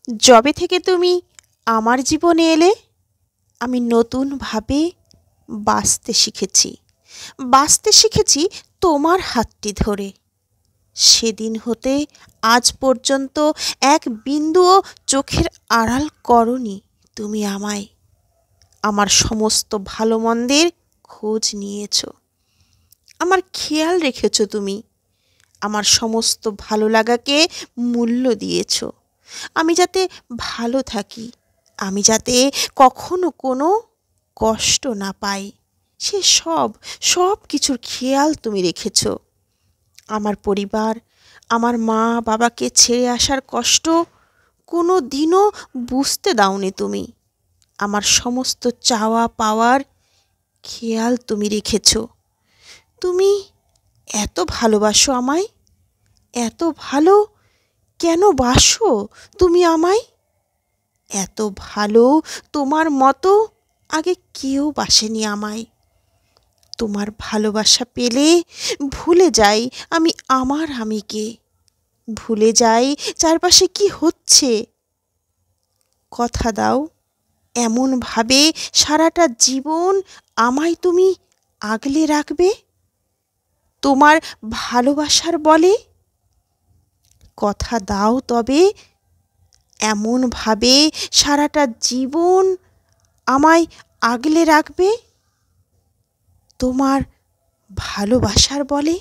যবে থেকে তুমি আমার জীবনে এলে আমি নতুনভাবে বাঁচতে শিখেছি তোমার হাতটি ধরে। সেদিন হতে আজ পর্যন্ত এক বিন্দুও চোখের আড়াল করনি তুমি আমায়। আমার সমস্ত ভালো মন্দের খোঁজ নিয়েছ, আমার খেয়াল রেখেছ তুমি, আমার সমস্ত ভালো লাগাকে মূল্য দিয়েছ। আমি যাতে ভালো থাকি, আমি যাতে কখনো কোনো কষ্ট না পাই, সে সব কিছুর খেয়াল তুমি রেখেছ। আমার পরিবার, আমার মা বাবাকে ছেড়ে আসার কষ্ট কোনো দিনও বুঝতে দাওনি তুমি। আমার সমস্ত চাওয়া পাওয়ার খেয়াল তুমি রেখেছ। তুমি এত ভালোবাসো আমায়, এত ভালো কেন বাসো তুমি আমায়? এত ভালো তোমার মতো আগে কেউ বাসেনি আমায়। তোমার ভালোবাসা পেলে ভুলে যাই আমি আমার আমিকে, ভুলে যাই চারপাশে কি হচ্ছে। কথা দাও এমনভাবে সারাটা জীবন আমায় তুমি আগলে রাখবে তোমার ভালোবাসার বলে। কথা দাও তবে এমনভাবে সারাটা জীবন আমায় আগলে রাখবে তোমার ভালোবাসার বলে।